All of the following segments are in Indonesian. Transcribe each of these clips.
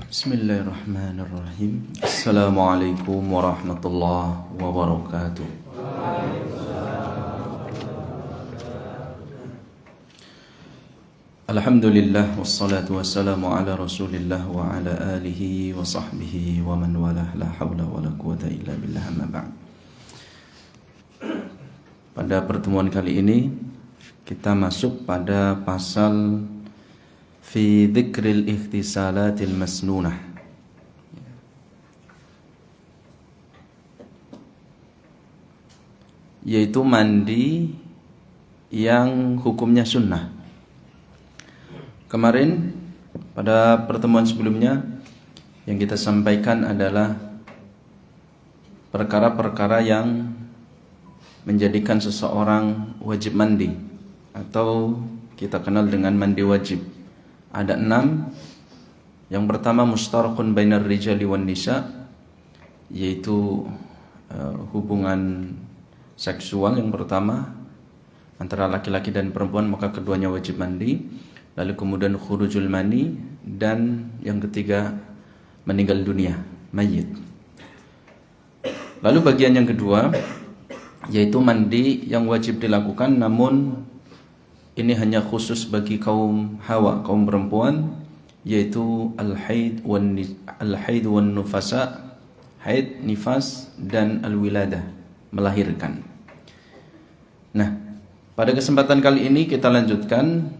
Bismillahirrahmanirrahim. Assalamualaikum warahmatullahi wabarakatuh. Alhamdulillah wassalatu wassalamu ala Rasulillah wa ala alihi wa sahbihi wa man walah, la haula wala quwata illa billah, amma ba'd. Pada pertemuan kali ini kita masuk pada pasal fi dzikril ikhtisalatil masnunah, yaitu mandi yang hukumnya sunnah. Kemarin pada pertemuan sebelumnya yang kita sampaikan adalah perkara-perkara yang menjadikan seseorang wajib mandi, atau kita kenal dengan mandi wajib. Ada 6. Yang pertama mustarakun bainar rijali wan nisa, yaitu hubungan seksual yang pertama antara laki-laki dan perempuan, maka keduanya wajib mandi. Lalu kemudian khurujul mani, dan yang ketiga meninggal dunia, mayit. Lalu bagian yang kedua yaitu mandi yang wajib dilakukan, namun ini hanya khusus bagi kaum hawa, kaum perempuan, yaitu al-haid wan nufasa, haid, nifas, dan al-wiladah, melahirkan. Nah, pada kesempatan kali ini kita lanjutkan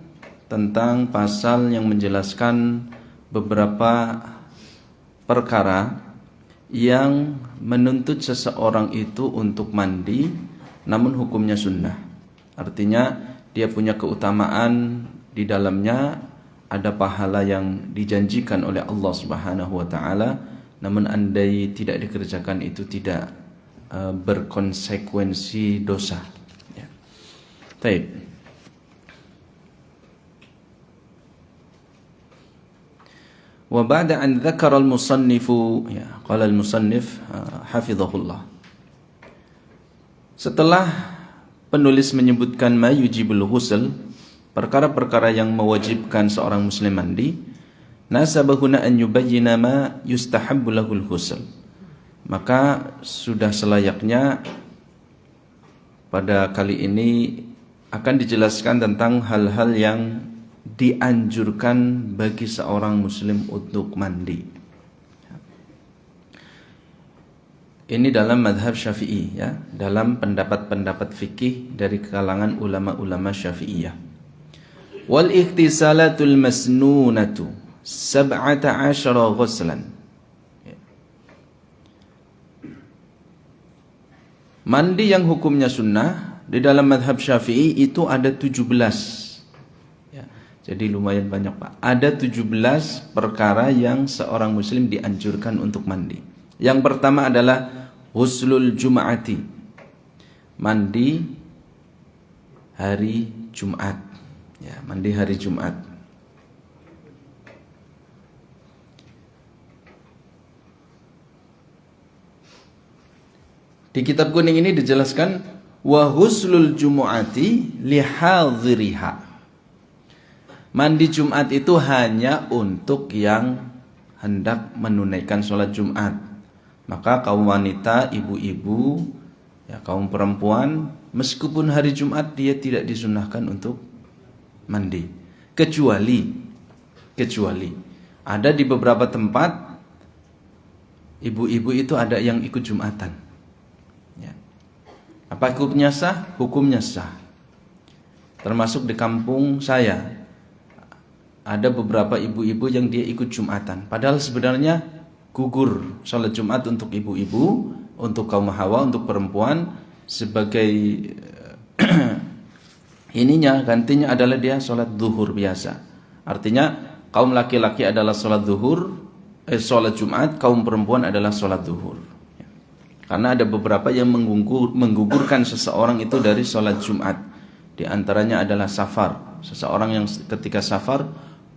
tentang pasal yang menjelaskan beberapa perkara yang menuntut seseorang itu untuk mandi, namun hukumnya sunnah. Artinya dia punya keutamaan, di dalamnya ada pahala yang dijanjikan oleh Allah Subhanahu wa taala, namun andai tidak dikerjakan itu tidak berkonsekuensi dosa. Ya. Baik. Wa ba'da an dzakara al-musannifu, ya, qala al-musannif hafizahullah. Setelah penulis menyebutkan ma yujibul ghusl, perkara-perkara yang mewajibkan seorang muslim mandi, nasabahuna an yubayyina ma yustahabbu lahul ghusl. Maka sudah selayaknya pada kali ini akan dijelaskan tentang hal-hal yang dianjurkan bagi seorang muslim untuk mandi. Ini dalam madhab Syafi'i, ya, dalam pendapat-pendapat fikih dari kalangan ulama-ulama Syafi'iyah. Wal ikhtisalatul masnunatu 17 ghuslan. Mandi yang hukumnya sunnah di dalam madhab Syafi'i itu ada 17. Ya, jadi lumayan banyak, Pak. Ada 17 perkara yang seorang muslim dianjurkan untuk mandi. Yang pertama adalah ghuslul jum'ati, mandi hari Jumat. Ya, mandi hari Jumat. Di kitab kuning ini dijelaskan wa ghuslul jumu'ati li hadhiriha. Mandi Jumat itu hanya untuk yang hendak menunaikan sholat Jumat. Maka kaum wanita, ibu-ibu, ya, kaum perempuan, meskipun hari Jumat dia tidak disunahkan untuk mandi. Kecuali ada di beberapa tempat ibu-ibu itu ada yang ikut Jumatan. Ya. Apa hukumnya sah? Hukumnya sah. Termasuk di kampung saya ada beberapa ibu-ibu yang dia ikut Jumatan. Padahal sebenarnya gugur sholat Jumat untuk ibu-ibu, untuk kaum hawa, untuk perempuan, sebagai ininya, gantinya adalah dia sholat zuhur biasa. Artinya kaum laki-laki adalah sholat zuhur, sholat Jumat, kaum perempuan adalah sholat zuhur. Karena ada beberapa yang menggugurkan seseorang itu dari sholat Jumat. Di antaranya adalah safar. Seseorang yang ketika safar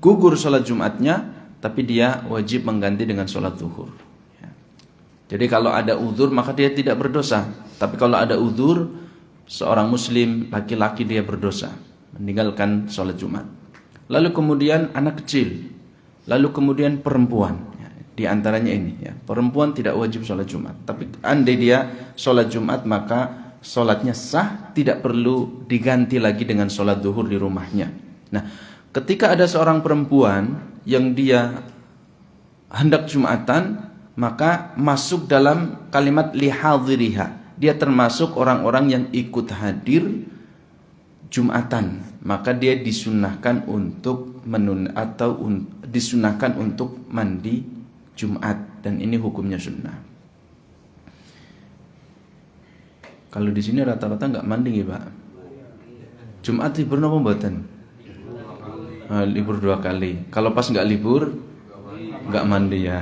gugur sholat Jumatnya, tapi dia wajib mengganti dengan sholat zuhur. Jadi kalau ada uzur maka dia tidak berdosa. Tapi kalau ada uzur, seorang muslim laki-laki dia berdosa, meninggalkan sholat Jumat. Lalu kemudian anak kecil, lalu kemudian perempuan. Di antaranya ini, ya, perempuan tidak wajib sholat Jumat. Tapi andai dia sholat Jumat maka sholatnya sah, tidak perlu diganti lagi dengan sholat zuhur di rumahnya. Nah, ketika ada seorang perempuan yang dia hendak Jumatan, maka masuk dalam kalimat lihadiriha. Dia termasuk orang-orang yang ikut hadir Jumatan, maka dia disunahkan untuk disunahkan untuk mandi Jumat, dan ini hukumnya sunnah. Kalau di sini rata-rata nggak mandi ya Pak? Jumat libur apa mboten? Libur 2 kali. Kalau pas nggak libur nggak mandi ya.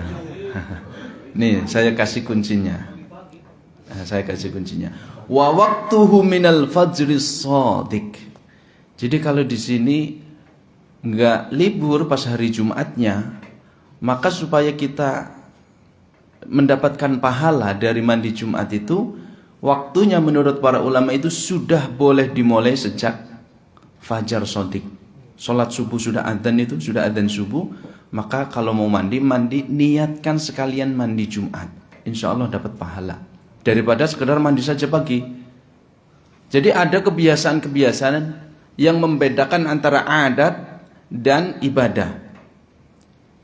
Nih saya kasih kuncinya. Wa waqtuhu minal fajris shadiq. Jadi kalau di sini nggak libur pas hari Jumatnya, maka supaya kita mendapatkan pahala dari mandi Jumat itu, waktunya menurut para ulama itu sudah boleh dimulai sejak fajar shadiq. Salat subuh sudah adzan, itu sudah adzan subuh, maka kalau mau mandi niatkan sekalian mandi Jumat, insya Allah dapat pahala daripada sekedar mandi saja pagi. Jadi ada kebiasaan-kebiasaan yang membedakan antara adat dan ibadah.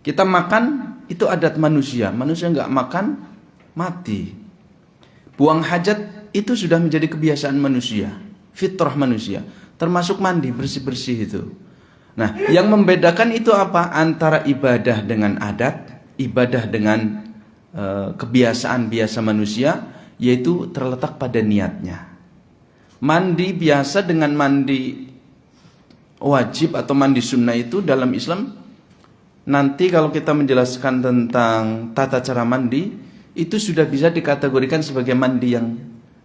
Kita makan itu adat manusia nggak makan mati. Buang hajat itu sudah menjadi kebiasaan manusia, fitrah manusia, termasuk mandi bersih-bersih itu. Nah, yang membedakan itu apa? Antara ibadah dengan adat, ibadah dengan kebiasaan biasa manusia, yaitu terletak pada niatnya. Mandi biasa dengan mandi wajib atau mandi sunnah itu dalam Islam, nanti kalau kita menjelaskan tentang tata cara mandi, itu sudah bisa dikategorikan sebagai mandi yang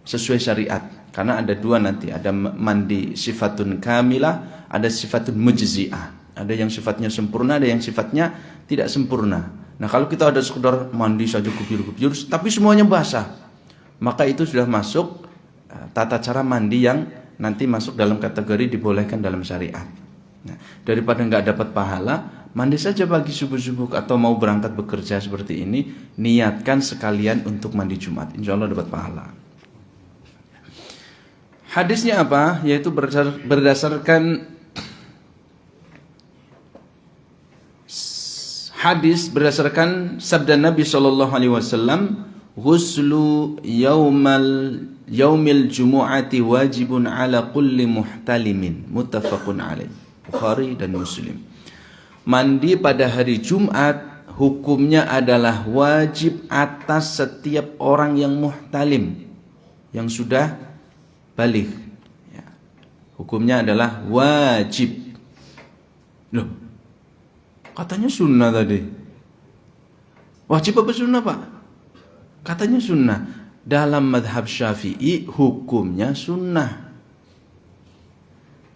sesuai syariat. Karena ada 2 nanti, ada mandi sifatun kamilah, ada sifatun mujzi'ah. Ada yang sifatnya sempurna, ada yang sifatnya tidak sempurna. Nah, kalau kita ada sekedar mandi saja kubyur-kubyur tapi semuanya basah, maka itu sudah masuk tata cara mandi yang nanti masuk dalam kategori dibolehkan dalam syariat. Nah, daripada nggak dapat pahala, mandi saja pagi subuh-subuh atau mau berangkat bekerja seperti ini, niatkan sekalian untuk mandi Jumat, insya Allah dapat pahala. Hadisnya apa? Yaitu berdasarkan hadis berdasarkan sabda Nabi SAW, ghuslu yaumil jumu'ati wajibun ala kulli muhtalimin, muttafaqun alaih, Bukhari dan Muslim. Mandi pada hari Jumat hukumnya adalah wajib atas setiap orang yang muhtalim, yang sudah balik, ya. Hukumnya adalah wajib. Loh, katanya sunnah tadi. Wajib apa sunnah Pak? Katanya sunnah. Dalam madhab Syafi'i hukumnya sunnah.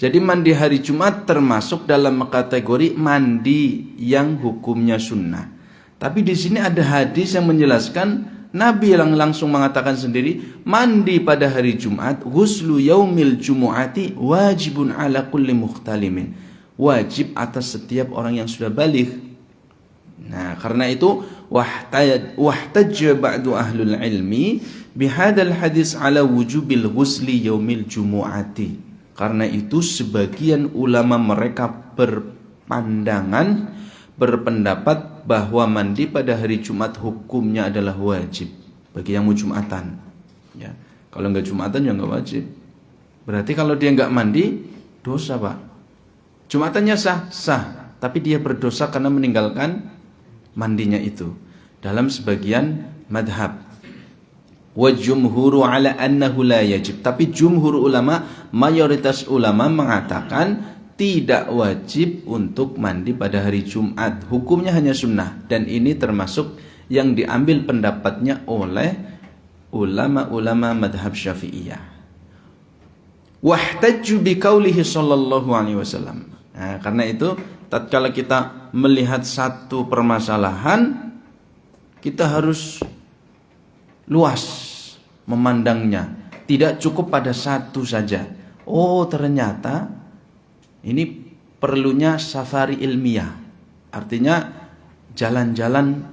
Jadi mandi hari Jumat termasuk dalam kategori mandi yang hukumnya sunnah. Tapi di sini ada hadis yang menjelaskan, Nabi yang langsung mengatakan sendiri, mandi pada hari Jumat, ghuslu yaumil jumu'ati wajibun ala kulli muhtalimin. Wajib atas setiap orang yang sudah balik. Nah, karena itu wahtajja ba'du ahlul ilmi bihadzal hadis ala wujubil ghusli yaumil jumu'ati. Karena itu sebagian ulama mereka berpendapat bahwa mandi pada hari Jumat hukumnya adalah wajib bagi yang mau Jumatan. Ya, kalau nggak Jumatan ya nggak wajib. Berarti kalau dia nggak mandi, dosa Pak. Jumatannya sah, tapi dia berdosa karena meninggalkan mandinya itu. Dalam sebagian madhab, wa jumhuru ala annahu la yajib. Tapi jumhur ulama, mayoritas ulama mengatakan tidak wajib untuk mandi pada hari Jumat. Hukumnya hanya sunnah. Dan ini termasuk yang diambil pendapatnya oleh ulama-ulama madhab Syafi'iyah. Wahtajju biqaulihi sallallahu alaihi wasallam. Nah, karena itu tatkala kita melihat satu permasalahan, kita harus luas memandangnya, tidak cukup pada satu saja. Oh, ternyata ini perlunya safari ilmiah, artinya jalan-jalan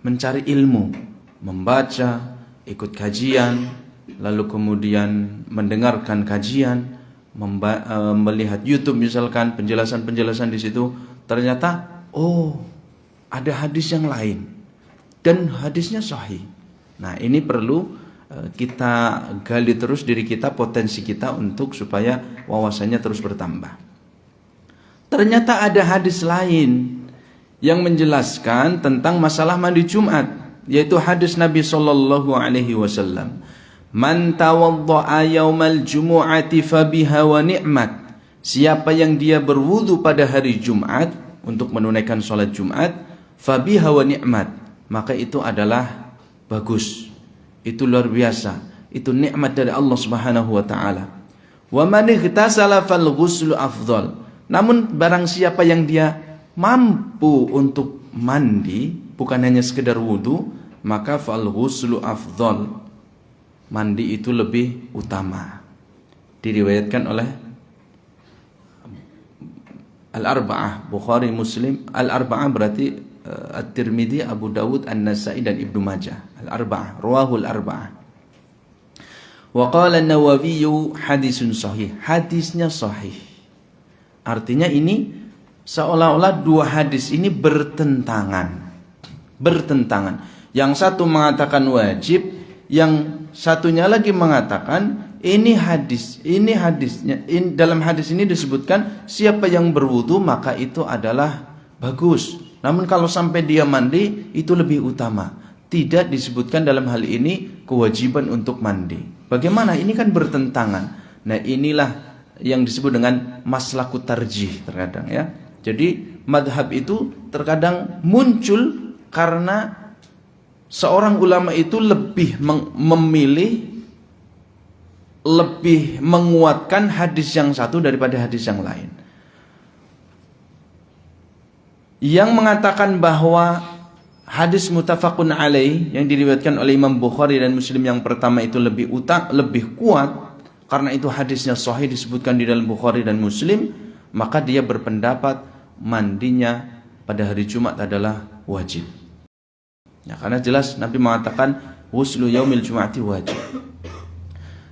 mencari ilmu, membaca, ikut kajian, lalu kemudian mendengarkan kajian, melihat YouTube misalkan penjelasan-penjelasan di situ. Ternyata oh, ada hadis yang lain dan hadisnya sahih. Nah, ini perlu kita gali terus diri kita, potensi kita untuk supaya wawasannya terus bertambah. Ternyata ada hadis lain yang menjelaskan tentang masalah mandi Jumat, yaitu hadis Nabi sallallahu alaihi wasallam. Man tawadda'a yaumal jumu'ati fabiha wa ni'mat. Siapa yang dia berwudu pada hari Jumat untuk menunaikan salat Jumat, fabiha wa ni'mat, maka itu adalah bagus. Itu luar biasa. Itu nikmat dari Allah Subhanahu wa taala. Wa man ightasala fal ghuslu afdal. Namun barang siapa yang dia mampu untuk mandi, bukan hanya sekedar wudu, maka fal ghuslu afdal. Mandi itu lebih utama. Diriwayatkan oleh Al-Arba'ah, Bukhari, Muslim. Al-Arba'ah berarti At-Tirmidzi, Abu Dawud, An-Nasa'i dan Ibnu Majah. Al-Arba'ah, Rawahul Arba'ah. Wa qala An-Nawawi hadisun sahih. Hadisnya sahih. Artinya ini seolah-olah dua hadis ini bertentangan. Yang satu mengatakan wajib, yang satunya lagi mengatakan dalam hadis ini disebutkan siapa yang berwudu maka itu adalah bagus. Namun kalau sampai dia mandi itu lebih utama. Tidak disebutkan dalam hal ini kewajiban untuk mandi. Bagaimana? Ini kan bertentangan. Nah, inilah yang disebut dengan maslaku tarjih terkadang ya. Jadi madhab itu terkadang muncul karena seorang ulama itu lebih memilih, lebih menguatkan hadis yang satu daripada hadis yang lain. Yang mengatakan bahwa hadis muttafaqun alaih yang diriwayatkan oleh Imam Bukhari dan Muslim yang pertama itu lebih kuat karena itu hadisnya sahih disebutkan di dalam Bukhari dan Muslim, maka dia berpendapat mandinya pada hari Jumat adalah wajib. Ya, karena jelas Nabi mengatakan ghuslu yaumil jum'ati wajib.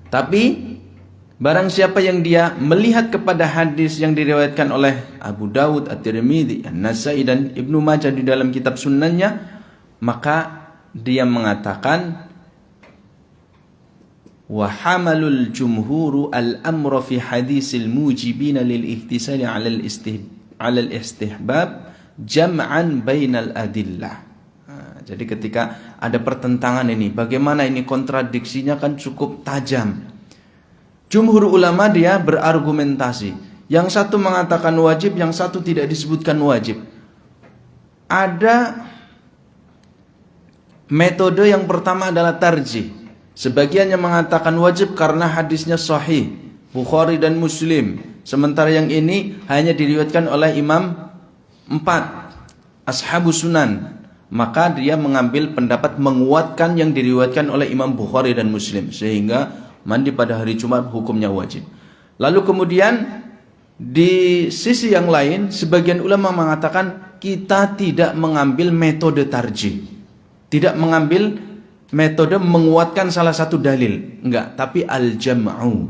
Tapi barang siapa yang dia melihat kepada hadis yang diriwayatkan oleh Abu Dawud, At-Tirmidzi, An-Nasa'i dan Ibnu Majah di dalam kitab sunnahnya, maka dia mengatakan wa hamalul jumhuru al-amra fi hadisil mujibina lil ihtisali 'ala al-istihbab jam'an bainal adillah. Jadi ketika ada pertentangan ini, bagaimana ini kontradiksinya kan cukup tajam. Jumhur ulama dia berargumentasi. Yang satu mengatakan wajib, yang satu tidak disebutkan wajib. Ada metode yang pertama adalah tarjih. Sebagian yang mengatakan wajib karena hadisnya sahih, Bukhari dan Muslim. Sementara yang ini hanya diriwayatkan oleh imam 4, ashabus sunan. Maka dia mengambil pendapat menguatkan yang diriwayatkan oleh Imam Bukhari dan Muslim, sehingga mandi pada hari Jumat hukumnya wajib. Lalu kemudian di sisi yang lain sebagian ulama mengatakan kita tidak mengambil metode tarjih, tidak mengambil metode menguatkan salah satu dalil, enggak, tapi al-jam'u.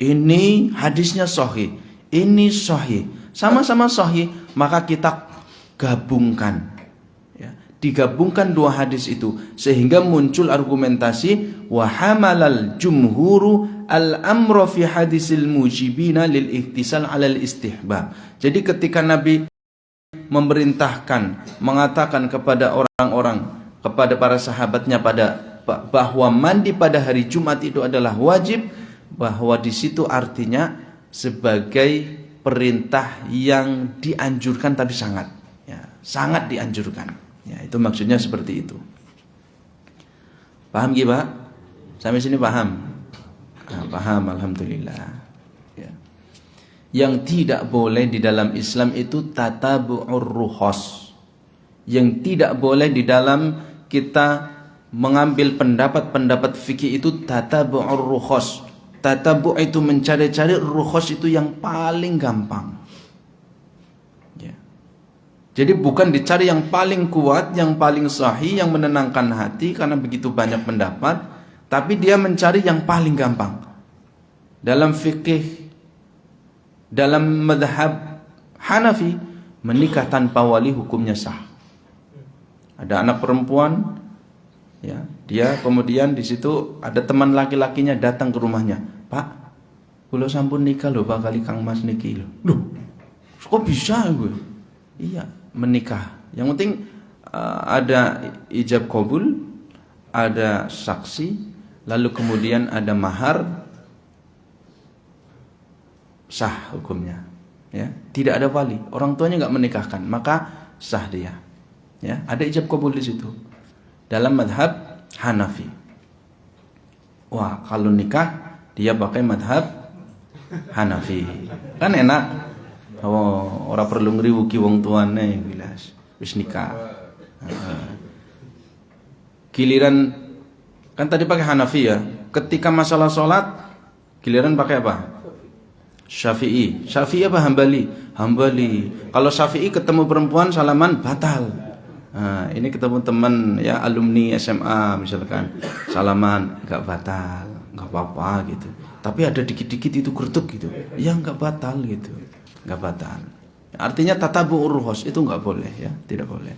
Ini hadisnya sahih, ini sahih, sama-sama sahih, maka kita gabungkan. Digabungkan dua hadis itu sehingga muncul argumentasi wa hamalal jumhuru al-amra fi hadisil mujibina lil ihtisal 'alal istihbab. Jadi ketika Nabi memerintahkan, mengatakan kepada orang-orang, kepada para sahabatnya bahwa mandi pada hari Jumat itu adalah wajib, bahwa di situ artinya sebagai perintah yang dianjurkan tapi sangat dianjurkan. Ya, itu maksudnya seperti itu. Paham gak, Pak? Sampai sini paham? Paham, alhamdulillah. Ya. Yang tidak boleh di dalam Islam itu tatabu'ur rukhas. Yang tidak boleh di dalam kita mengambil pendapat-pendapat fikih itu tatabu'ur rukhas. Tatabu' itu mencari-cari, rukhas itu yang paling gampang. Ya. Jadi bukan dicari yang paling kuat, yang paling sahih, yang menenangkan hati karena begitu banyak pendapat, tapi dia mencari yang paling gampang. Dalam fikih, dalam madhab Hanafi, menikah tanpa wali hukumnya sah. Ada anak perempuan, ya, dia kemudian di situ ada teman laki-lakinya datang ke rumahnya. Pak, kula sampun nikah lho Pak kali Kang Mas niki lho. Loh, kok bisa gue? Iya, menikah. Yang penting ada ijab qabul, ada saksi, lalu kemudian ada mahar, sah hukumnya. Ya, tidak ada wali, orang tuanya nggak menikahkan, maka sah dia. Ya, ada ijab qabul di situ. Dalam madhab Hanafi. Wah, kalau nikah dia pakai madhab Hanafi. Kan enak. Oh, orang perlu ngriwuki wong tuane wilas. Wis nikah. Giliran kan tadi pakai Hanafi ya. Ketika masalah sholat, giliran pakai apa? Syafi'i. Syafi'i apa Hambali? Hambali. Kalau Syafi'i ketemu perempuan salaman batal. Nah, ini ketemu teman ya alumni SMA misalkan salaman nggak batal, nggak apa-apa gitu. Tapi ada dikit-dikit itu gertuk gitu, ya nggak batal gitu, nggak batal. Artinya tatabu'ur rukhas itu nggak boleh ya, tidak boleh.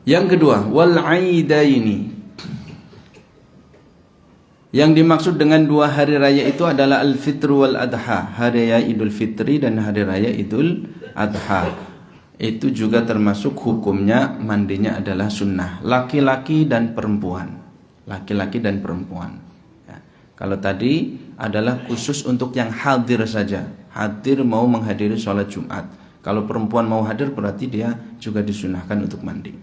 Yang kedua, wal aidaini. Yang dimaksud dengan dua hari raya itu adalah al-fitr wal adha, hari raya Idul Fitri dan hari raya Idul Adha. Itu juga termasuk hukumnya mandinya adalah sunnah, laki-laki dan perempuan, laki-laki dan perempuan. Ya. Kalau tadi adalah khusus untuk yang hadir saja, hadir mau menghadiri sholat Jumat. Kalau perempuan mau hadir berarti dia juga disunahkan untuk mandi.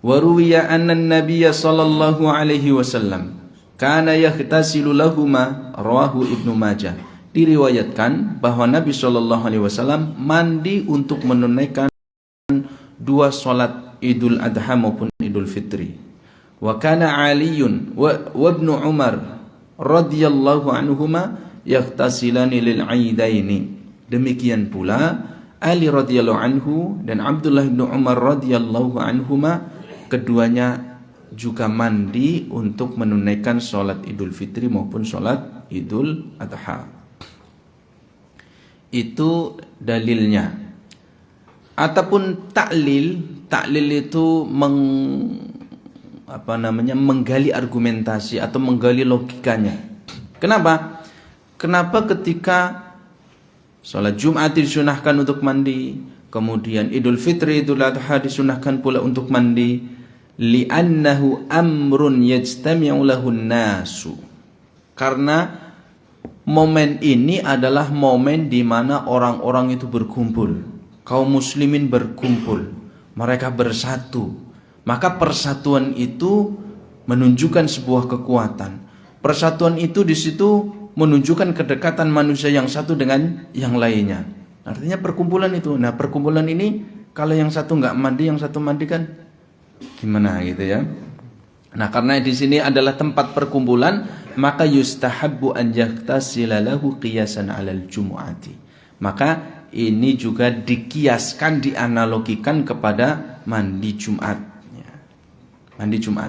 Waruwiya anna Nabiyya sallallahu alaihi wasallam kana yaghtasilu lahuma, rawahu Ibnu Majah. Diriwayatkan bahwa Nabi sallallahu alaihi wasallam mandi untuk menunaikan dua salat Idul Adha maupun Idul Fitri. Wa kana Aliyun wa Ibnu Umar radhiyallahu anhuma yagtasilani lil aidaini. Demikian pula Ali radhiyallahu anhu dan Abdullah bin Umar radhiyallahu anhuma, keduanya juga mandi untuk menunaikan salat Idul Fitri maupun salat Idul Adha. Itu dalilnya. Ataupun taklil itu menggali argumentasi atau menggali logikanya. Kenapa? Kenapa ketika sholat Jumat disunahkan untuk mandi, kemudian Idul Fitri, Idul Adha disunahkan pula untuk mandi? Li'annahu amrun yajtami'u lahun nasu. Karena momen ini adalah momen di mana orang-orang itu berkumpul. Kaum muslimin berkumpul, mereka bersatu. Maka persatuan itu menunjukkan sebuah kekuatan. Persatuan itu di situ menunjukkan kedekatan manusia yang satu dengan yang lainnya. Artinya perkumpulan itu. Nah, perkumpulan ini kalau yang satu nggak mandi, yang satu mandi kan gimana gitu ya. Nah, karena di sini adalah tempat perkumpulan, maka yustahabbu an yaktasila lahu qiyasan 'alal jumu'ati. Maka ini juga dikiaskan, dianalogikan kepada mandi Jumat. Ya. Mandi Jumat.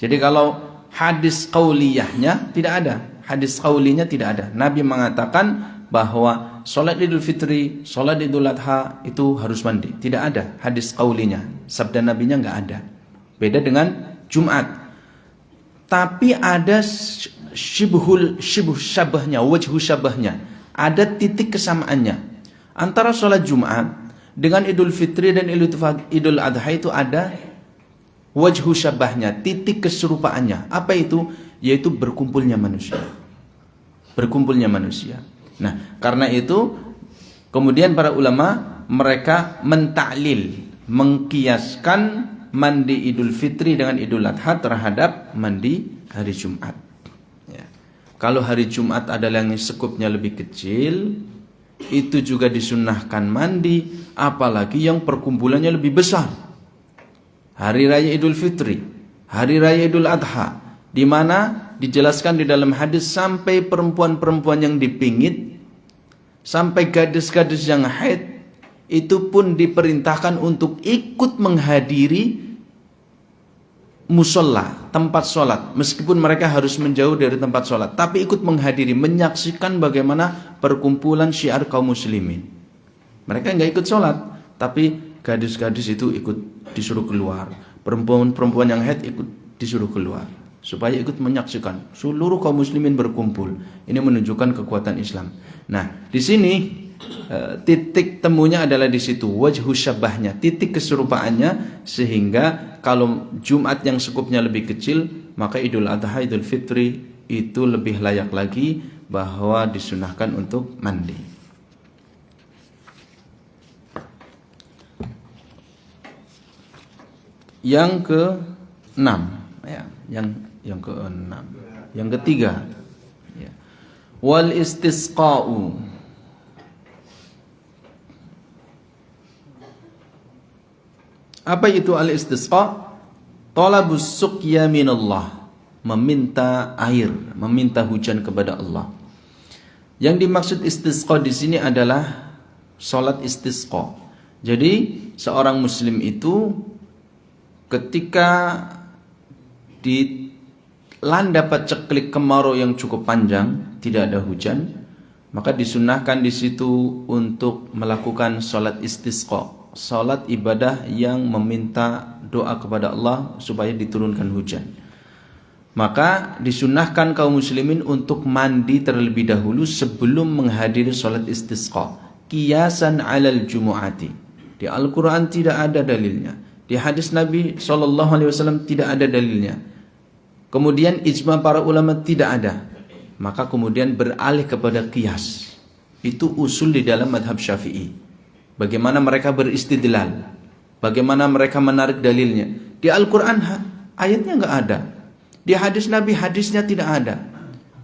Jadi kalau hadis qauliyahnya tidak ada. Hadis qauliyahnya tidak ada. Nabi mengatakan bahwa sholat Idul Fitri, sholat Idul Adha itu harus mandi. Tidak ada hadis qauliyahnya. Sabda Nabinya nggak ada. Beda dengan Jumat. Tapi ada syibh syabahnya, wajhu syabahnya. Ada titik kesamaannya. Antara sholat Jumat dengan Idul Fitri dan Idul Adha itu ada wajhu syabahnya, titik keserupaannya. Apa itu? Yaitu berkumpulnya manusia. Berkumpulnya manusia. Nah, karena itu kemudian para ulama mereka mentaklil, mengkiaskan mandi Idul Fitri dengan Idul Adha terhadap mandi hari Jumat. Ya. Kalau hari Jumat adalah yang sekupnya lebih kecil, itu juga disunnahkan mandi, apalagi yang perkumpulannya lebih besar. Hari Raya Idul Fitri Hari Raya Idul Adha, di mana dijelaskan di dalam hadis sampai perempuan-perempuan yang dipingit, sampai gadis-gadis yang haid, itu pun diperintahkan untuk ikut menghadiri musola, tempat sholat. Meskipun mereka harus menjauh dari tempat sholat, tapi ikut menghadiri, menyaksikan bagaimana perkumpulan syiar kaum muslimin. Mereka nggak ikut sholat, tapi gadis-gadis itu ikut disuruh keluar. Perempuan-perempuan yang haid ikut disuruh keluar, supaya ikut menyaksikan seluruh kaum muslimin berkumpul. Ini menunjukkan kekuatan Islam. Nah, di sini titik temunya adalah di situ, wajhu syabahnya, titik keserupaannya, sehingga kalau Jumat yang sekupnya lebih kecil, maka Idul Adha, Idul Fitri itu lebih layak lagi bahwa disunahkan untuk mandi. Yang ke-6 ya, yang ke-6. Yang ketiga, ya. Wal istisqa'u. Apa itu al-istisqa? Talabus suqya minallah, meminta air, meminta hujan kepada Allah. Yang dimaksud istisqa di sini adalah salat istisqa. Jadi seorang muslim itu ketika dilanda paceklik kemarau yang cukup panjang, tidak ada hujan, maka disunahkan di situ untuk melakukan salat istisqa. Salat ibadah yang meminta doa kepada Allah supaya diturunkan hujan. Maka disunahkan kaum muslimin untuk mandi terlebih dahulu sebelum menghadiri salat istisqa. Qiyasan 'alal jumu'ati. Di Al-Qur'an tidak ada dalilnya. Di hadis Nabi SAW tidak ada dalilnya. Kemudian ijma para ulama tidak ada. Maka kemudian beralih kepada qiyas. Itu usul di dalam madhab Syafi'i. Bagaimana mereka beristidlal, bagaimana mereka menarik dalilnya. Di Al-Quran ayatnya nggak ada, di hadis Nabi hadisnya tidak ada.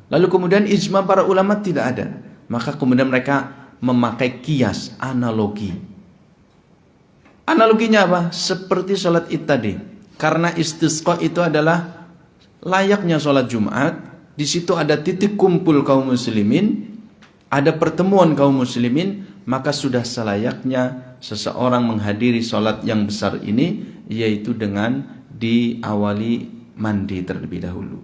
Lalu kemudian ijma para ulama tidak ada. Maka kemudian mereka memakai kias, analogi. Analoginya apa? Seperti sholat id tadi. Karena istisqa itu adalah layaknya sholat Jumat. Di situ ada titik kumpul kaum muslimin, ada pertemuan kaum muslimin. Maka sudah selayaknya seseorang menghadiri sholat yang besar ini, yaitu dengan diawali mandi terlebih dahulu.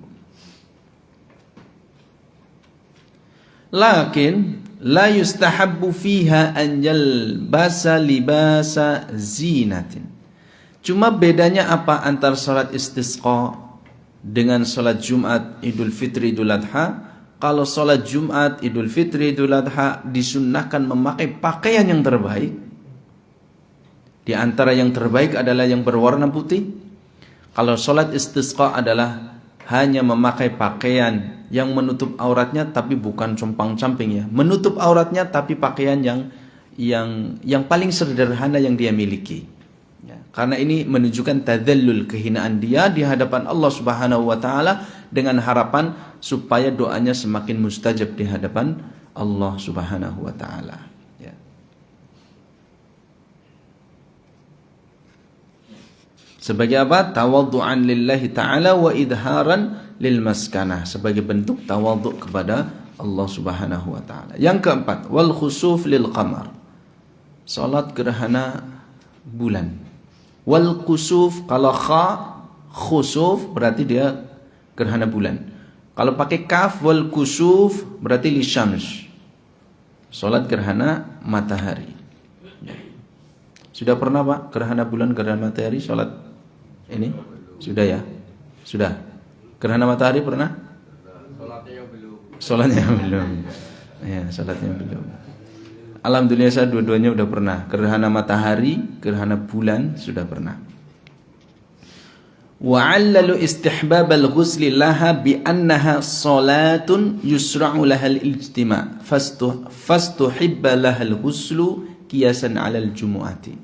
Lakin la yustahabbu fiha an yalbasa libasa zinatin. Cuma bedanya apa antara sholat istisqa dengan sholat Jumat, Idul Fitri, Idul Adha? Kalau sholat Jumat, Idul Fitri, Idul Adha disunahkan memakai pakaian yang terbaik. Di antara yang terbaik adalah yang berwarna putih. Kalau sholat istisqa adalah hanya memakai pakaian yang menutup auratnya tapi bukan compang-camping ya. Menutup auratnya tapi pakaian yang paling sederhana yang dia miliki. Ya, karena ini menunjukkan tadzallul, kehinaan dia di hadapan Allah Subhanahu wa taala dengan harapan supaya doanya semakin mustajab di hadapan Allah Subhanahu wa taala. Ya. Sebagai apa? Tawaddu'an lillahi ta'ala wa idharan lil maskanah, sebagai bentuk tawaddu' kepada Allah Subhanahu wa taala. Yang keempat, wal khusuf lil qamar. Salat gerhana bulan. Wal khusuf, kalau khusuf berarti dia gerhana bulan. Kalau pakai kaf, wal khusuf berarti li syams. Salat gerhana matahari. Sudah pernah Pak gerhana bulan, gerhana matahari salat ini? Sudah ya? Sudah. Gerhana matahari pernah? Salatnya belum. Salatnya belum. Ya, salatnya belum. Alhamdulillah saya dua-duanya udah pernah. Gerhana matahari, gerhana bulan sudah pernah. Wa'allalu istihbab al-ghusli laha bi'annaha salatun yusra'u laha al-ijtima' fastuhibba laha al-ghuslu qiyasan 'ala al-jumu'ati.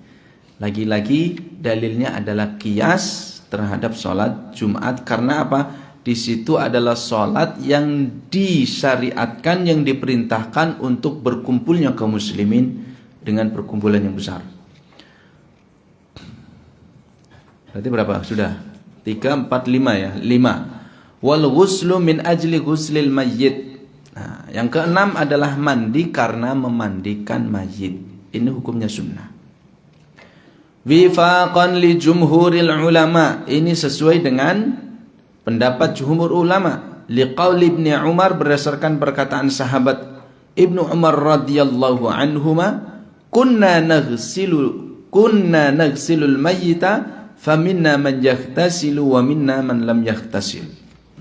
Lagi-lagi dalilnya adalah qiyas terhadap salat Jumat. Karena apa? Di situ adalah salat yang disyariatkan, yang diperintahkan untuk berkumpulnya kaum muslimin dengan perkumpulan yang besar. Berarti berapa? Sudah 3, 4, 5 ya. 5. Wal ghuslu min ajli ghuslil mayyit. Nah, yang keenam adalah mandi karena memandikan mayit. Ini hukumnya sunnah. Wifaqan li jumhuril ulama. Ini sesuai dengan pendapat jumhur ulama. Liqauli Ibnu Umar, berdasarkan perkataan sahabat Ibnu Umar radhiyallahu anhuma, kunna naghsilul mayyita faminna man yaghtasilu wa minna man lam yaghtasil.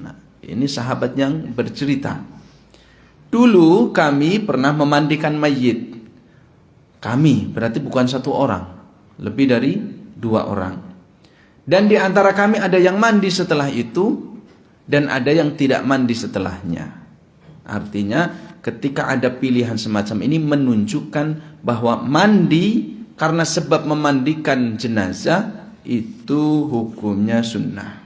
Nah, ini sahabat yang bercerita. Dulu kami pernah memandikan mayit. Kami berarti bukan satu orang, lebih dari 2 orang. Dan di antara kami ada yang mandi setelah itu dan ada yang tidak mandi setelahnya. Artinya ketika ada pilihan semacam ini menunjukkan bahwa mandi karena sebab memandikan jenazah itu hukumnya sunnah.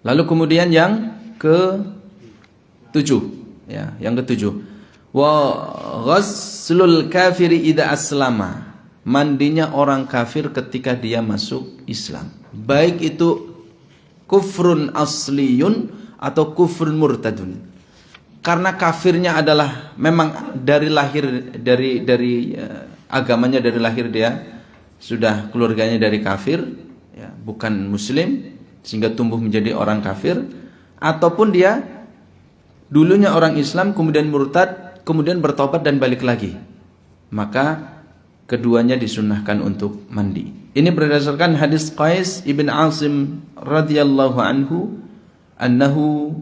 Lalu kemudian yang ke-7, ya, yang ke-7. Wa ghuslul kafiri idza aslama. Mandinya orang kafir ketika dia masuk Islam. Baik itu kufrun asliyun atau kufrun murtadun. Karena kafirnya adalah memang dari lahir dari agamanya dari lahir dia sudah keluarganya dari kafir, ya, bukan muslim sehingga tumbuh menjadi orang kafir, ataupun dia dulunya orang Islam kemudian murtad, kemudian bertobat dan balik lagi. Maka keduanya disunnahkan untuk mandi. Ini berdasarkan hadis Qais ibn Asim radhiyallahu anhu annahu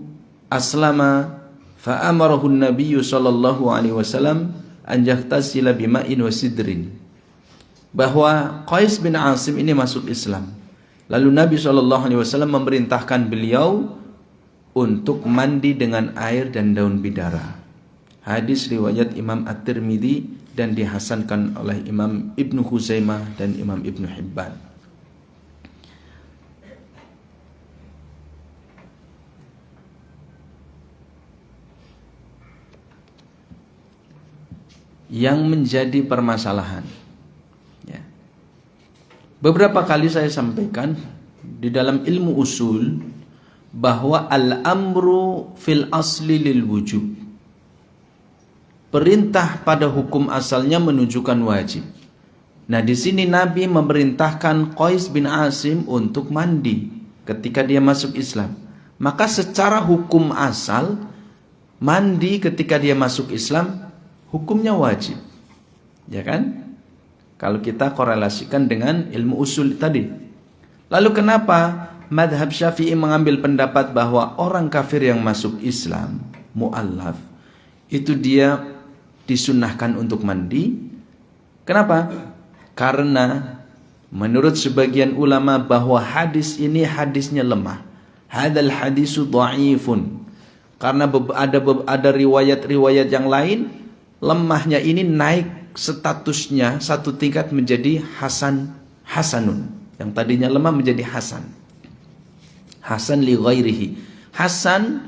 aslama fa amarahu an-nabiy sallallahu alaihi wasallam an yahtasila bima'in wa sidrin. Bahwa Qais bin Asim ini masuk Islam. Lalu Nabi sallallahu alaihi wasallam memerintahkan beliau untuk mandi dengan air dan daun bidara. Hadis riwayat Imam At-Tirmidzi dan dihasankan oleh Imam Ibnu Khuzaimah dan Imam Ibnu Hibban. Yang menjadi permasalahan, ya. Beberapa kali saya sampaikan di dalam ilmu usul bahwa al-amru fil asli lil wujub. Perintah pada hukum asalnya menunjukkan wajib. Nah, di sini Nabi memerintahkan Qais bin Asim untuk mandi ketika dia masuk Islam. Maka secara hukum asal mandi ketika dia masuk Islam hukumnya wajib. Ya kan? Kalau kita korelasikan dengan ilmu usul tadi. Lalu kenapa madhab Syafi'i mengambil pendapat bahwa orang kafir yang masuk Islam, mu'allaf, itu dia disunnahkan untuk mandi? Kenapa? Karena menurut sebagian ulama bahwa hadis ini hadisnya lemah. Hadzal hadisu dhaifun. Karena ada riwayat-riwayat yang lain, lemahnya ini naik statusnya satu tingkat menjadi hasanun. Yang tadinya lemah menjadi hasan. Hasan li ghairihi. Hasan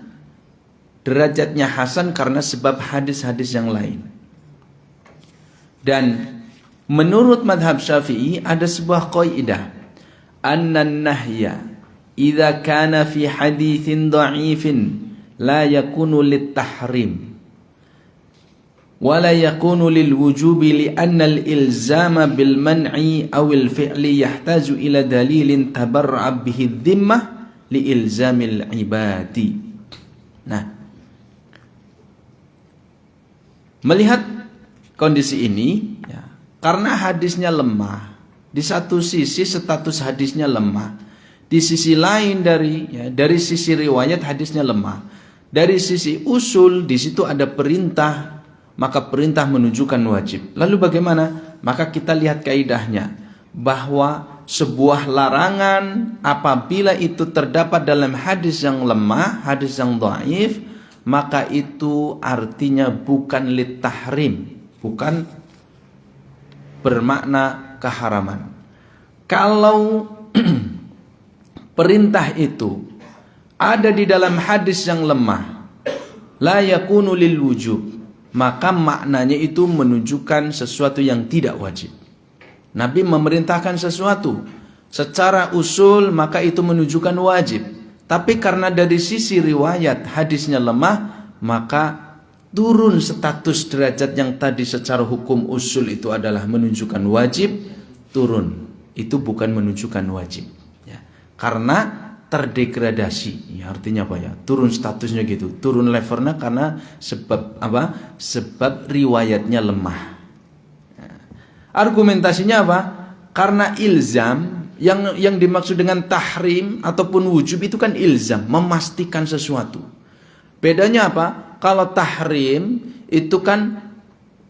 derajatnya hasan karena sebab hadis-hadis yang lain. Dan menurut madhab Syafi'i ada sebuah qaidah, annan nahya idza kana fi haditsin dha'ifin la yakunu lit-tahrim wa la yakunu lil-wujubi li anna al-ilzama bil man'i aw al-fi'li yahtaju ila dalilin tabarra'a bihi ad-dhimmah li ilzamil ibadi. Nah, melihat kondisi ini, ya, karena hadisnya lemah, di satu sisi status hadisnya lemah, di sisi lain dari sisi riwayat hadisnya lemah, dari sisi usul di situ ada perintah, maka perintah menunjukkan wajib. Lalu bagaimana? Maka kita lihat kaidahnya bahwa sebuah larangan apabila itu terdapat dalam hadis yang lemah, hadis yang dhaif, maka itu artinya bukan litahrim, bukan bermakna keharaman. Kalau perintah itu ada di dalam hadis yang lemah, la yakunu lil wujub, maka maknanya itu menunjukkan sesuatu yang tidak wajib. Nabi memerintahkan sesuatu secara usul, maka itu menunjukkan wajib. Tapi karena dari sisi riwayat hadisnya lemah, maka turun status derajat yang tadi secara hukum usul itu adalah menunjukkan wajib, turun. Itu bukan menunjukkan wajib. Ya. Karena terdegradasi. Ya, artinya apa ya? Turun statusnya gitu. Turun levelnya karena sebab apa? Sebab riwayatnya lemah. Ya. Argumentasinya apa? Karena ilzam. Yang dimaksud dengan tahrim ataupun wujub itu kan ilzam, memastikan sesuatu. Bedanya apa? Kalau tahrim itu kan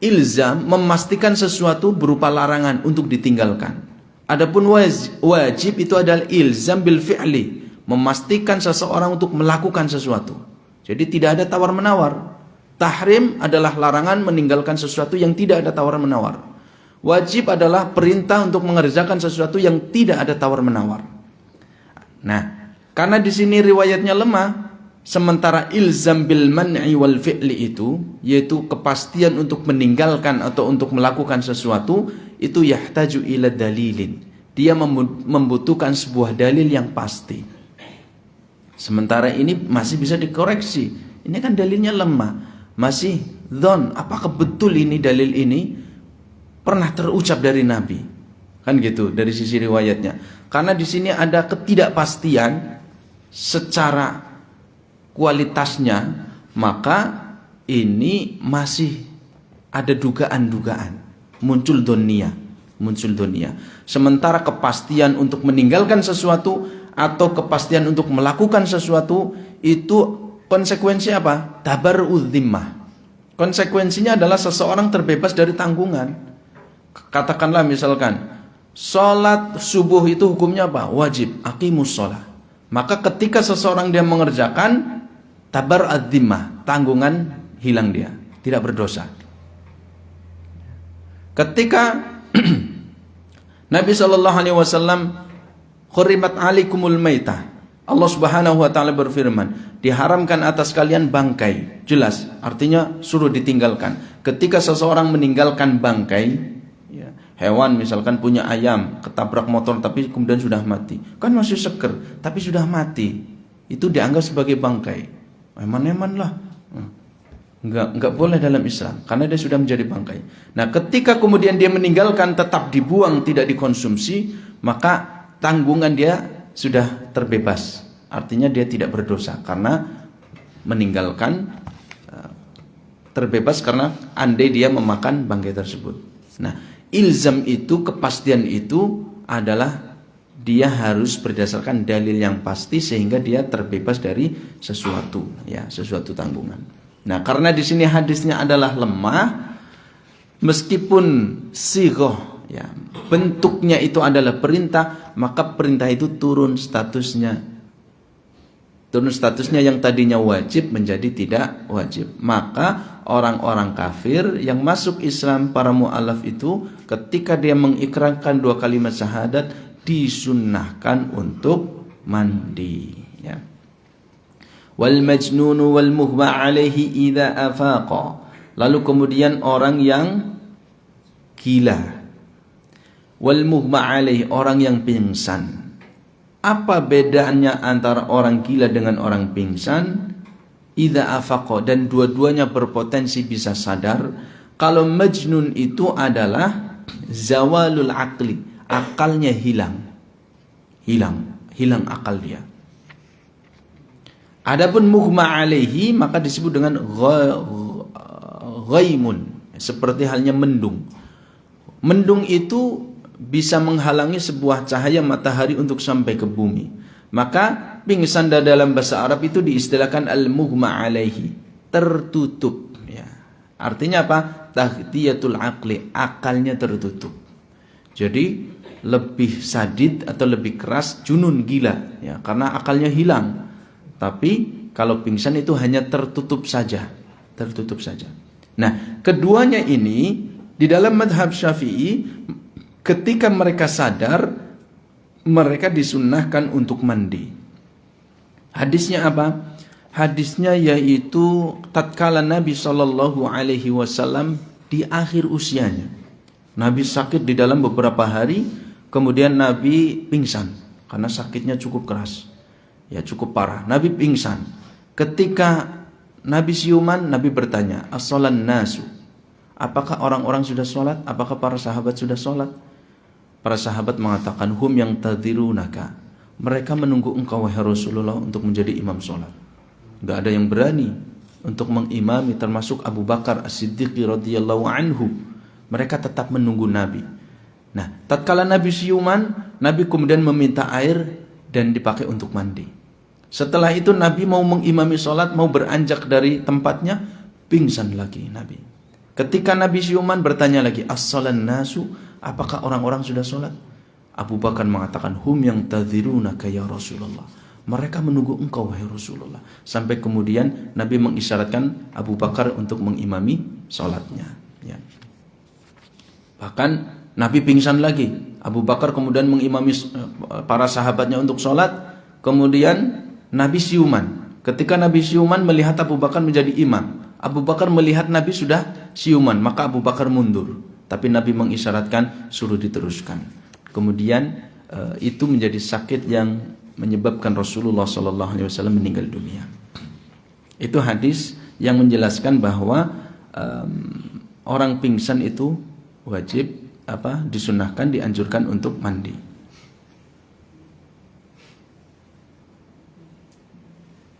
ilzam, memastikan sesuatu berupa larangan untuk ditinggalkan. Adapun wajib itu adalah ilzam bil fi'li, memastikan seseorang untuk melakukan sesuatu. Jadi tidak ada tawar-menawar. Tahrim adalah larangan meninggalkan sesuatu yang tidak ada tawar-menawar. Wajib adalah perintah untuk mengerjakan sesuatu yang tidak ada tawar-menawar. Nah, karena di sini riwayatnya lemah, sementara ilzam bil man'i wal fi'li itu, yaitu kepastian untuk meninggalkan atau untuk melakukan sesuatu, itu yahtaju ila dalilin. Dia membutuhkan sebuah dalil yang pasti. Sementara ini masih bisa dikoreksi. Ini kan dalilnya lemah. Masih dhon, apakah betul ini dalil ini pernah terucap dari Nabi? Kan gitu dari sisi riwayatnya. Karena di sini ada ketidakpastian secara kualitasnya, maka ini masih ada dugaan-dugaan, muncul donia. Sementara kepastian untuk meninggalkan sesuatu atau kepastian untuk melakukan sesuatu itu konsekuensi apa? Tabarru'udz dzimmah. Konsekuensinya adalah seseorang terbebas dari tanggungan. Katakanlah misalkan sholat subuh itu hukumnya apa? Wajib, aqimus sholat. Maka ketika seseorang dia mengerjakan, tabar ad-dhimmah, tanggungan hilang, dia tidak berdosa. Ketika Nabi SAW khurimat alikumul maitah, Allah Subhanahu wa taala berfirman, diharamkan atas kalian bangkai. Jelas, artinya suruh ditinggalkan. Ketika seseorang meninggalkan bangkai, ya, hewan misalkan punya ayam, ketabrak motor tapi kemudian sudah mati, kan masih seger tapi sudah mati, itu dianggap sebagai bangkai. Eman-eman lah, enggak boleh dalam Islam karena dia sudah menjadi bangkai. Nah, ketika kemudian dia meninggalkan tetap dibuang, tidak dikonsumsi, maka tanggungan dia sudah terbebas. Artinya dia tidak berdosa karena meninggalkan, terbebas karena andai dia memakan bangkai tersebut. Nah, ilzam itu, kepastian itu adalah dia harus berdasarkan dalil yang pasti sehingga dia terbebas dari sesuatu, ya, sesuatu tanggungan. Nah, karena di sini hadisnya adalah lemah, meskipun sighah, ya, bentuknya itu adalah perintah, maka perintah itu turun statusnya. Turun statusnya yang tadinya wajib menjadi tidak wajib. Maka orang-orang kafir yang masuk Islam, para mu'alaf itu, ketika dia mengikrarkan 2 kalimat syahadat, disunnahkan untuk mandi, ya. Wal majnunu wal mughma alaihi idza afaqa. Lalu kemudian orang yang gila. Wal mughma alaihi, orang yang pingsan. Apa bedanya antara orang gila dengan orang pingsan? Idza afaqa, dan dua-duanya berpotensi bisa sadar. Kalau majnun itu adalah zawalul aqli, akalnya hilang akal dia. Adapun mughma alaihi maka disebut dengan ghaimun, seperti halnya mendung. Mendung itu bisa menghalangi sebuah cahaya matahari untuk sampai ke bumi. Maka pingsan dalam bahasa Arab itu diistilahkan al-mughma alaihi, tertutup, ya. Artinya apa? Taghtiyatul aqli, akalnya tertutup. Jadi lebih sadid atau lebih keras junun, gila, ya, karena akalnya hilang. Tapi kalau pingsan itu hanya tertutup saja. Nah, keduanya ini di dalam madhab Syafi'i, ketika mereka sadar, mereka disunnahkan untuk mandi. Hadisnya apa? Hadisnya yaitu tatkala Nabi SAW di akhir usianya, Nabi sakit di dalam beberapa hari, kemudian Nabi pingsan karena sakitnya cukup keras. Ya, cukup parah. Nabi pingsan. Ketika Nabi siuman, Nabi bertanya, "As-salan nasu?" Apakah orang-orang sudah sholat? Apakah para sahabat sudah sholat? Para sahabat mengatakan, "Hum yang tadhirunaka." Mereka menunggu engkau wahai Rasulullah untuk menjadi imam sholat. Gak ada yang berani untuk mengimami, termasuk Abu Bakar As-Siddiq radhiyallahu anhu. Mereka tetap menunggu Nabi. Nah, tatkala Nabi siuman, Nabi kemudian meminta air dan dipakai untuk mandi. Setelah itu Nabi mau mengimami sholat, mau beranjak dari tempatnya, pingsan lagi Nabi. Ketika Nabi siuman bertanya lagi, "As-salan nasu?" Apakah orang-orang sudah sholat? Abu Bakar mengatakan, "Hum yang tadhirunaka ya Rasulullah." Mereka menunggu engkau wahai Rasulullah. Sampai kemudian Nabi mengisyaratkan Abu Bakar untuk mengimami sholatnya. Ya. Bahkan Nabi pingsan lagi. Abu Bakar kemudian mengimami para sahabatnya untuk sholat. Kemudian Nabi siuman. Ketika Nabi siuman melihat Abu Bakar menjadi imam, Abu Bakar melihat Nabi sudah siuman, maka Abu Bakar mundur. Tapi Nabi mengisyaratkan suruh diteruskan. Kemudian itu menjadi sakit yang menyebabkan Rasulullah SAW meninggal dunia. Itu hadis yang menjelaskan bahwa orang pingsan itu wajib disunahkan, dianjurkan untuk mandi.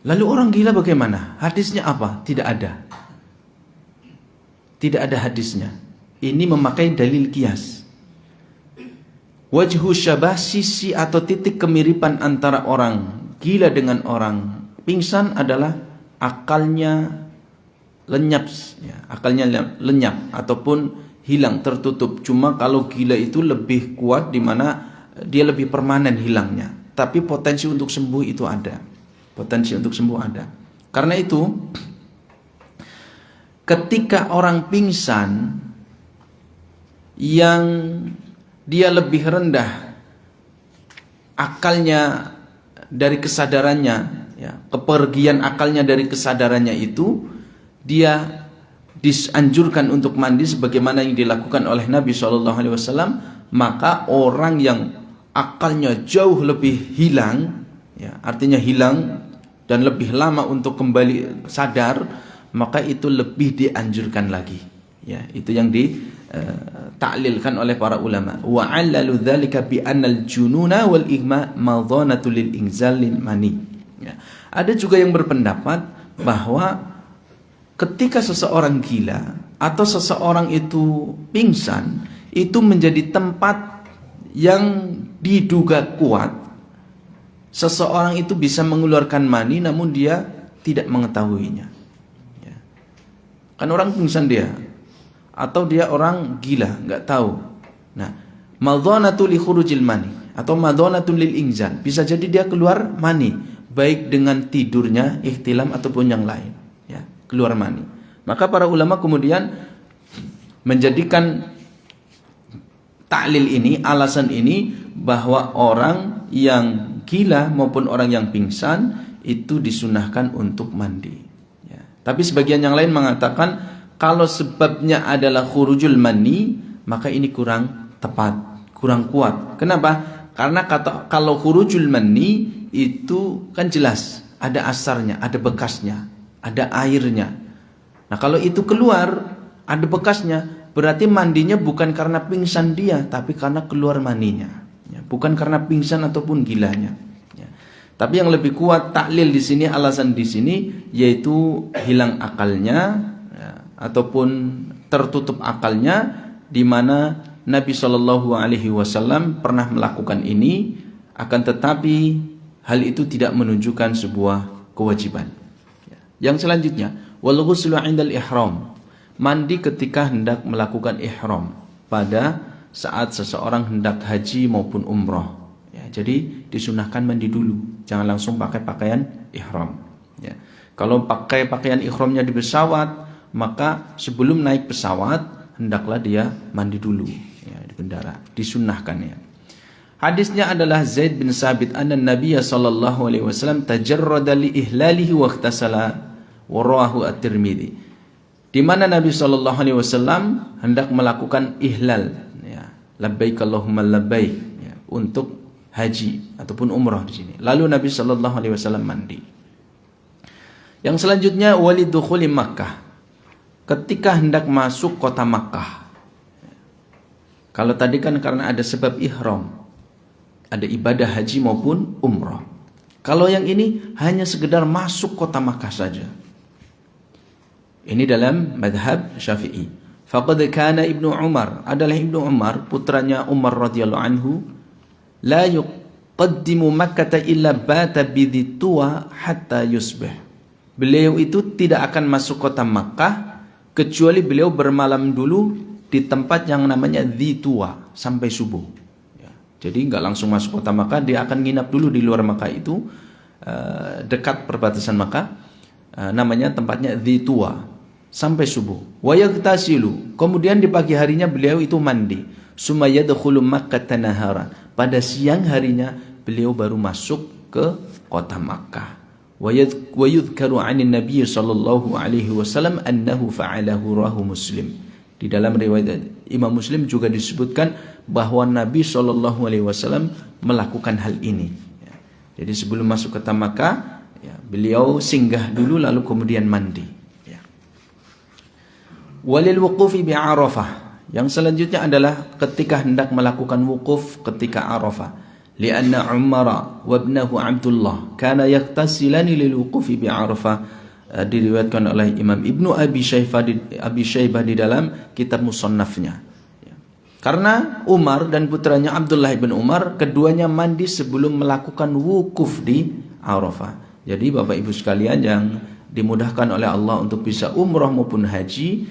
Lalu orang gila bagaimana? Hadisnya apa? Tidak ada. Tidak ada hadisnya. Ini memakai dalil qiyas. Wajhu syabah, sisi atau titik kemiripan antara orang gila dengan orang pingsan adalah akalnya lenyap, ya, akalnya lenyap ataupun hilang, tertutup. Cuma kalau gila itu lebih kuat, di mana dia lebih permanen hilangnya. Tapi potensi untuk sembuh itu ada. Potensi untuk sembuh ada. Karena itu, ketika orang pingsan yang dia lebih rendah akalnya dari kesadarannya, ya, kepergian akalnya dari kesadarannya itu, dia dianjurkan untuk mandi sebagaimana yang dilakukan oleh Nabi SAW. Maka orang yang akalnya jauh lebih hilang, ya, artinya hilang dan lebih lama untuk kembali sadar, maka itu lebih dianjurkan lagi. Ya, itu yang ditaklilkan oleh para ulama. Wa 'allalu dzalika bi annal jununa wal igma madhanatu lil inzalil mani. Ya. Ada juga yang berpendapat bahwa ketika seseorang gila atau seseorang itu pingsan, itu menjadi tempat yang diduga kuat seseorang itu bisa mengeluarkan mani namun dia tidak mengetahuinya. Ya. Kan orang pingsan dia, atau dia orang gila, nggak tahu. Nah, madhanatu li khurujil mani atau madhanatu lil inzal, bisa jadi dia keluar mani baik dengan tidurnya, ihtilam ataupun yang lain, ya, keluar mani. Maka para ulama kemudian menjadikan taklil ini, alasan ini, bahwa orang yang gila maupun orang yang pingsan itu disunahkan untuk mandi. Ya. Tapi sebagian yang lain mengatakan kalau sebabnya adalah khurujul mani, maka ini kurang tepat, kurang kuat. Kenapa? Karena kalau khurujul mani itu kan jelas ada asarnya, ada bekasnya, ada airnya. Nah, kalau itu keluar ada bekasnya, berarti mandinya bukan karena pingsan dia, tapi karena keluar maninya. Ya, bukan karena pingsan ataupun gilanya. Ya. Tapi yang lebih kuat taklil di sini, alasan di sini, yaitu hilang akalnya, ya, ataupun tertutup akalnya, di mana Nabi SAW pernah melakukan ini, akan tetapi hal itu tidak menunjukkan sebuah kewajiban. Ya. Yang selanjutnya, wal ghuslu 'indal ihram, mandi ketika hendak melakukan ihram pada saat seseorang hendak haji maupun umroh. Ya, jadi disunahkan mandi dulu, jangan langsung pakai pakaian ihram. Ya. Kalau pakai pakaian ihramnya di pesawat, maka sebelum naik pesawat hendaklah dia mandi dulu, ya, di bandara. Disunnahkan, ya. Hadisnya adalah Zaid bin Sabit anna Nabiya sallallahu alaihi wasallam tajarrada li ihlalihi wa ikhtasala wa rawahu at-Tirmidzi. Di mana Nabi SAW hendak melakukan ihlal, labbaik Allahumma labbaik, ya, untuk haji ataupun umrah di sini. Lalu Nabi sallallahu alaihi wasallam mandi. Yang selanjutnya walidukhuli Makkah. Ketika hendak masuk kota Makkah. Kalau tadi kan karena ada sebab ihram, ada ibadah haji maupun umrah. Kalau yang ini hanya sekedar masuk kota Makkah saja. Ini dalam madhab Syafi'i. Faqad kana Ibnu Umar, adalah Ibnu Umar, putranya Umar radhiyallahu anhu, la yuqaddimu Makkah illa bata bidituwa hatta yusbih. Beliau itu tidak akan masuk kota Makkah kecuali beliau bermalam dulu di tempat yang namanya Dzituwa sampai subuh. Ya, jadi nggak langsung masuk kota Makkah, dia akan nginap dulu di luar Makkah itu, dekat perbatasan Makkah, namanya tempatnya Dzituwa sampai subuh. Wa yaghtasilu, kemudian di pagi harinya beliau itu mandi. Summa yadkhulu Makkah naharan, pada siang harinya beliau baru masuk ke kota Makkah. Wa yudhkaru 'anin Nabi sallallahu alaihi wasallam annahu fa'alahu, rawahu Muslim. Di dalam riwayat Imam Muslim juga disebutkan bahwa Nabi sallallahu alaihi wasallam melakukan hal ini. Ya. Jadi sebelum masuk ke Makkah, ya, beliau singgah dulu lalu kemudian mandi. Ya. Walil wuqufi bi Arafah. Yang selanjutnya adalah ketika hendak melakukan wukuf ketika Arafah. Lianna Umar wa ibnahu Abdullah kana yaktasilani lil wuqufi bi Arafah, diriwayatkan oleh Imam Ibnu Abi Syaibah di dalam kitab musannafnya. Ya. Karena Umar dan putranya Abdullah bin Umar keduanya mandi sebelum melakukan wukuf di Arafah. Jadi Bapak Ibu sekalian yang dimudahkan oleh Allah untuk bisa umrah maupun haji,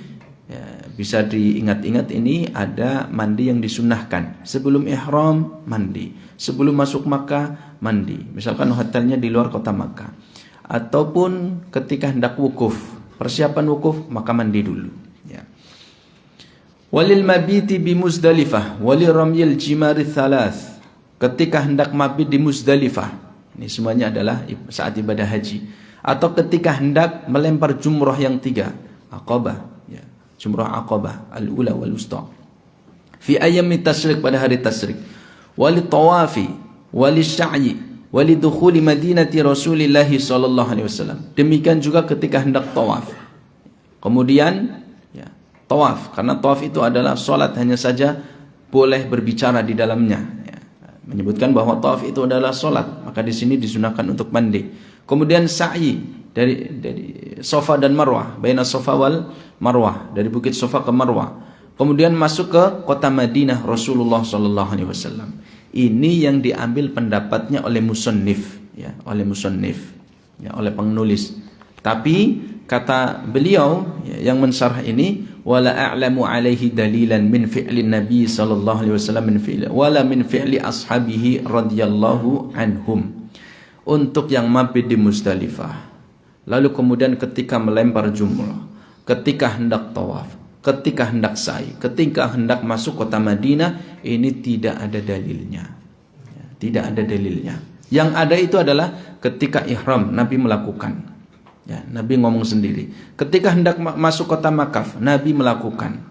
ya, bisa diingat-ingat ini ada mandi yang disunnahkan. Sebelum ihram mandi, sebelum masuk Makkah mandi. Misalkan hotelnya di luar kota Makkah, ataupun ketika hendak wukuf, persiapan wukuf, maka mandi dulu. Ya. Walil mabiti bi Muzdalifah, walil ramyil jimari thalath. Ketika hendak mabit di Muzdalifah, ini semuanya adalah saat ibadah haji. Atau ketika hendak melempar jumrah yang 3, Aqabah, ya. Jumrah Aqabah al-ula wal wusta. Fi ayyami tasyrik, pada hari tasyrik. Wali tawafi, wali sya'yi, wali dukhuli madinati Rasulillah sallallahu alaihi wasallam. Demikian juga ketika hendak tawaf. Kemudian, ya, tawaf, karena tawaf itu adalah salat hanya saja boleh berbicara di dalamnya. Ya. Menyebutkan bahwa tawaf itu adalah salat, maka di sini disunahkan untuk mandi. Kemudian sa'i dari Safa dan Marwah, baina Safa wal Marwah, dari bukit Safa ke Marwah. Kemudian masuk ke kota Madinah Rasulullah sallallahu alaihi wasallam. Ini yang diambil pendapatnya oleh musannif, ya, oleh musannif, ya, oleh penulis. Tapi kata beliau, ya, yang mensyarah ini, wala a'lamu alaihi dalilan min fi'li Nabi sallallahu alaihi wasallam min fi'li wala min fi'li ashabihi radhiyallahu anhum. Untuk yang mabit di Muzdalifah, lalu kemudian ketika melempar jumrah, ketika hendak tawaf, ketika hendak sa'i, ketika hendak masuk kota Madinah, ini tidak ada dalilnya. Ya, tidak ada dalilnya. Yang ada itu adalah ketika ihram Nabi melakukan. Ya, Nabi ngomong sendiri. Ketika hendak masuk kota Makkah, Nabi melakukan.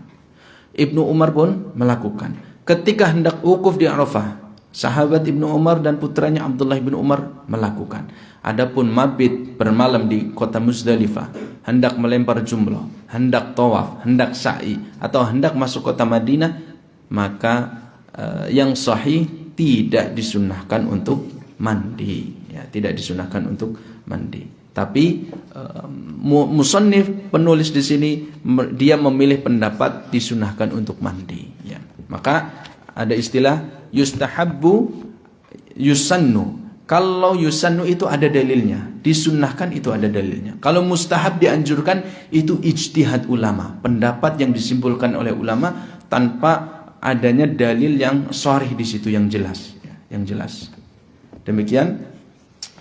Ibnu Umar pun melakukan. Ketika hendak wukuf di Arafah, sahabat Ibnu Umar dan putranya Abdullah bin Umar melakukan. Adapun mabit bermalam di kota Muzdalifah, hendak melempar jumrah, hendak tawaf, hendak sa'i, atau hendak masuk kota Madinah, maka yang sahih tidak disunahkan untuk mandi. Ya, tidak disunahkan untuk mandi. Tapi musannif, penulis di sini, dia memilih pendapat disunahkan untuk mandi. Ya. Maka ada istilah yustahabbu yusannu. Kalau yusannu itu ada dalilnya, disunnahkan itu ada dalilnya. Kalau mustahab dianjurkan, itu ijtihad ulama, pendapat yang disimpulkan oleh ulama tanpa adanya dalil yang sharih di situ yang jelas, yang jelas. Demikian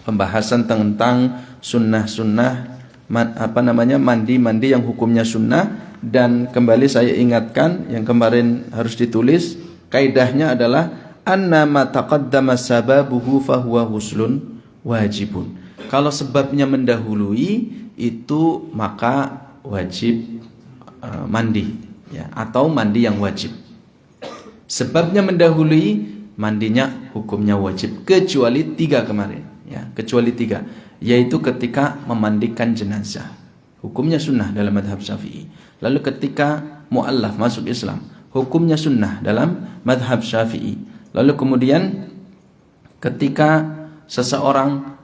pembahasan tentang sunnah-sunnah mandi yang hukumnya sunnah. Dan kembali saya ingatkan yang kemarin harus ditulis, kaidahnya adalah anna ma taqaddama sababuhu fahuwa huslun wajibun. Kalau sebabnya mendahului itu maka wajib mandi, ya, atau mandi yang wajib. Sebabnya mendahului, mandinya hukumnya wajib kecuali 3 kemarin, ya, kecuali 3, yaitu ketika memandikan jenazah, hukumnya sunnah dalam madhab Syafi'i. Lalu ketika mu'allaf masuk Islam, hukumnya sunnah dalam madhab Syafi'i. Lalu kemudian ketika seseorang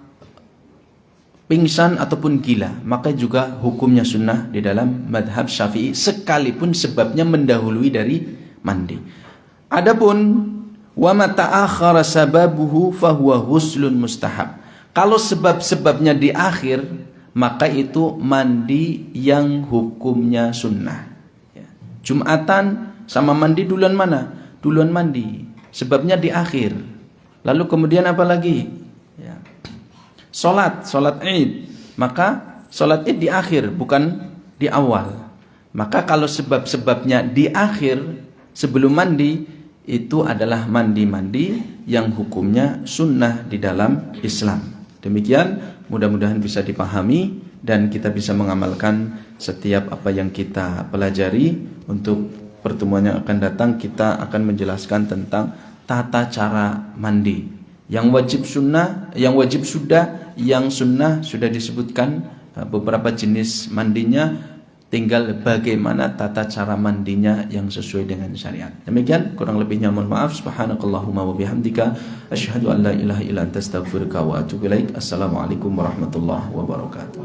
pingsan ataupun gila, maka juga hukumnya sunnah di dalam madhab Syafi'i, sekalipun sebabnya mendahului dari mandi. Adapun wa ma ta'akhkhara sababuhu fahuwa ghuslun mustahab. Kalau sebab-sebabnya di akhir, maka itu mandi yang hukumnya sunnah. Jumatan sama mandi duluan mana? Duluan mandi. Sebabnya di akhir. Lalu kemudian apa lagi? Ya. Salat Id. Maka salat Id di akhir, bukan di awal. Maka kalau sebab-sebabnya di akhir sebelum mandi, itu adalah mandi-mandi yang hukumnya sunnah di dalam Islam. Demikian, mudah-mudahan bisa dipahami dan kita bisa mengamalkan setiap apa yang kita pelajari. Untuk pertemuan yang akan datang, kita akan menjelaskan tentang tata cara mandi. Yang wajib sunnah, yang wajib sudah, yang sunnah sudah disebutkan beberapa jenis mandinya. Tinggal bagaimana tata cara mandinya yang sesuai dengan syariat. Demikian, kurang lebihnya mohon maaf. Subhanakallahumma wa bihamdika asyhadu an la ilaha illa anta astaghfiruka wa atubu ilaik. Assalamualaikum warahmatullahi wabarakatuh.